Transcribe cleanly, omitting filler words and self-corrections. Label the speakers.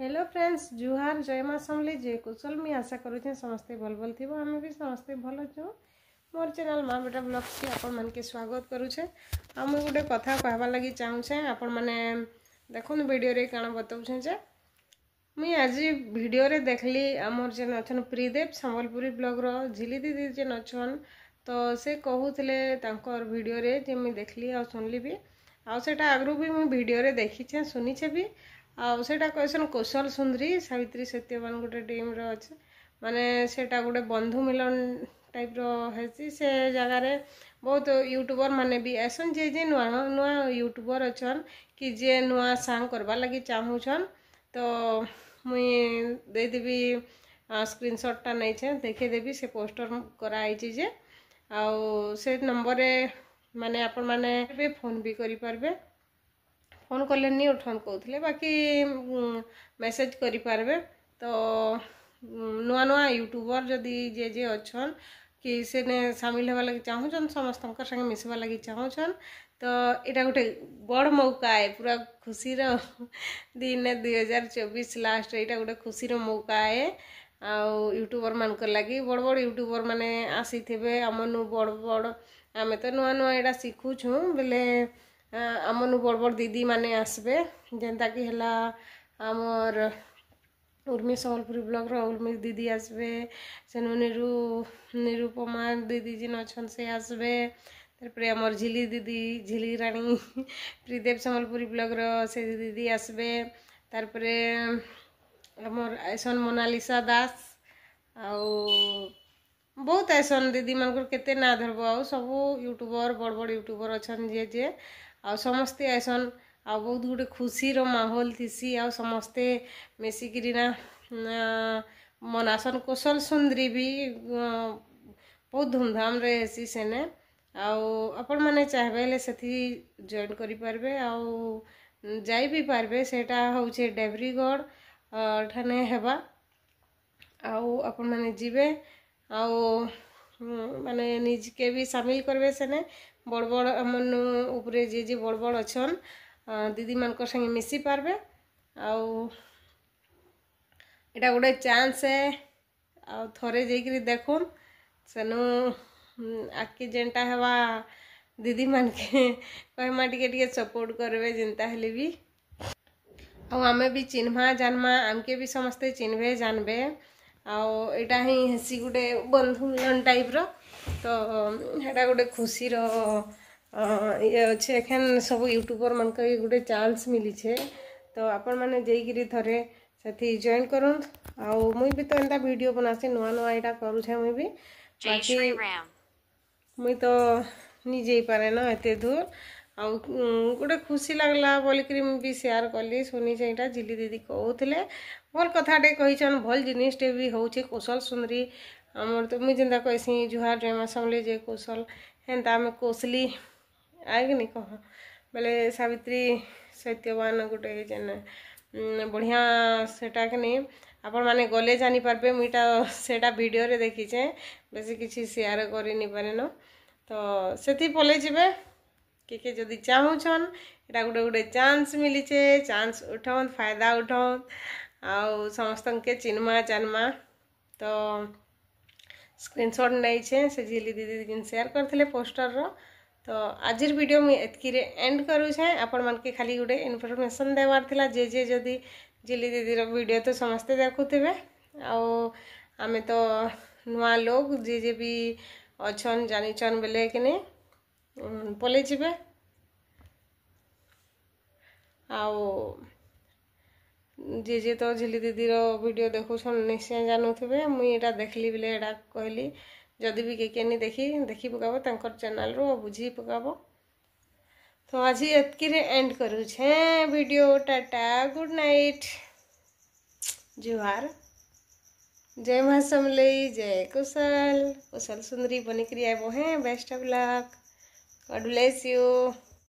Speaker 1: Hello friends जुहार जय माँ समली जय कुशल मुझे आशा करुचे समस्ते भल भल थी आम भी समस्ते भल अच्छे मोर चैनल माँ बेटा ब्लॉग्स की आपण मन के स्वागत करुचे आ मुझे गोटे कथा कहवा लगी चाहूचे आपण मैंने देखो वीडियो रे काण बताऊे जे मुई आज वीडियो रे देखली आमर जेन अच्छन प्रीदेव संबलपुरी ब्लॉग रो झिली दीदी जेन अच्छन तो से कहूले तांकर वीडियो रे जे मुई देखली आ सुनली भी आ सेटा आगरू भी मुई वीडियो रे देखीछे सुनीछे भी आटा कहसन कौशल सुंदरी सावित्री सत्यवान गोटे टीम रो अच्छे माने सेटा गोटे बंधु मिलन टाइप रो है से जगार बहुत यूट्यूबर माने भी ऐसन जे नुआ नुआ यूट्यूबर अच्छन कि जे नुआ सांग करवा लगी चाहूछन तो मुई देदेवी स्क्रीनशॉटा नहीं छे देखे देवी से पोस्टर कराई जे आउ से नंबर माने आपण माने भी फोन भी करि पारबे फोन कले नहीं उठान कहते बाकी मेसेज करें तो नुआ नुआ यूट्यूबर जदि जे अच्छन कि से सामिल होगा लगी चाहून समस्त संगे मिसवा लगी चाहून तो यहाँ गोटे बड़ मौका है पूरा खुशी दिन 2024 लास्ट यहाँ गोटे खुशी मौका है आउ यूट्यूबर मान लगी बड़ बड़ यूट्यूबर माने आसी थे आमनु बड़ बड़ आम तो नुआ नुआ यहाँ शिखुछू बोले आमनु बड़ बड़ दीदी माने आसबे जेनता कि हला आमर उर्मी संबलपुरी ब्लॉग रो उर्मी दीदी आसबे सेनु निरुपमा दीदी जिन अच्छन से आसबे तारपरे आमर झिली दीदी झिली रानी प्रीदेव संबलपुरी ब्लॉग रो से दीदी आसबे तारपरे आमर ऐसन मोनालिसा दास आउ बहुत ऐसन दीदी मानकर केते ना धरबो आउ सब यूट्यूबर बड़ बड़ यूट्यूबर अच्छन जे आ समस्ते ऐसन आ बहुत गोटे खुशी रो माहौल थीसी आ समस्ते मिसिकी ना मनासन कौशल सुंदरी भी बहुत धूमधाम रे हेसी सेने आपण माने चाहबे से जॉइन करि पारबे आउ जाई भी पारबे सेटा होउछे डेब्रीगढ़ ठाने हेबा आउ आपण माने जीवे आउ माने निज के भी शामिल करबे सेने बड़ बड़ मन उपरे जे बड़ बड़ अच्छन दीदी मान संगे मिसी पारबे आउ एटा गोटे चांस है आ थरे जाइकरी देखुन सेनु आके जेनटा हवा दीदी मान के कहमा टिके सपोर्ट करबे जेनता हेले भी आमे भी चिन्हमा जानमा आमके भी समस्ते चिन्हबे जानबे आटा ही हेसी गोटे बंधु मिलन टाइप रो तो हेटा गोटे खुशी रो ये अच्छे एखन सब यूट्यूबर मान गोटे चांस मिली छे तो आपण माने जेइकरी थरे सेठी जॉइन करूँ आउ मुई भी तो एंता वीडियो बनासी नुआ नुआ यहाँ करुछे मुई भी बाकी मुई तो नहीं जाई पारे ना एते दूर आउ गोटे खुशी लगला बोलिकी भी शेयर कली सुनी यहाँ झिली दीदी कहते भल कथाटे कहीचन भल जिनिसटे भी होचे कौशल सुंदरी आमर तो मुझे जेनता कहसी जुहार जयमा समली जय कौशल हेन्ता आम कौशली आगे नहीं कह बोले सावित्री सत्यवान गोटे जेन बढ़िया सेटा के नहीं आपण माने गले जानी पारबे मुईटा सेटा वीडियो रे देखीचे बेसी किसी शेयर करि नि पारे न तो सेठी पले जिबे के जदि चाहूछन एटा गोटे गोटे चांस मिली छे चांस उठाउन फायदा उठाउन आउ समस्त के चिन्हमा जानमा तो स्क्रीनशॉट नहीं छे से झिली दीदी जिन शेयर करथिले पोस्टर रो तो आज वीडियो मुझे एतकी एंड करूछे आपण मन के खाली गोटे इनफॉरमेशन देवार थिला जे जदि झिली दीदी रो वीडियो तो समस्ते देखुथिबे आमे तो नुआ लोग जे भी अच्छन जानिछन बेले कि नहीं पले जिबे आउ जे तो झिली दीदी रो वीडियो देखुछन निश्चय जानुथिबे मुई एटा देखली बेले एटा कहली जदि भी के नहीं देखी पकाबो तंकर चैनल रो बुझी पकाबो तो आज एतकी एंड करूछे वीडियो टाटा गुड नाइट जुहार जय माँ समली जय कुशल कुशल सुंदरी बनिकरी आबो हैं best of luck God bless you.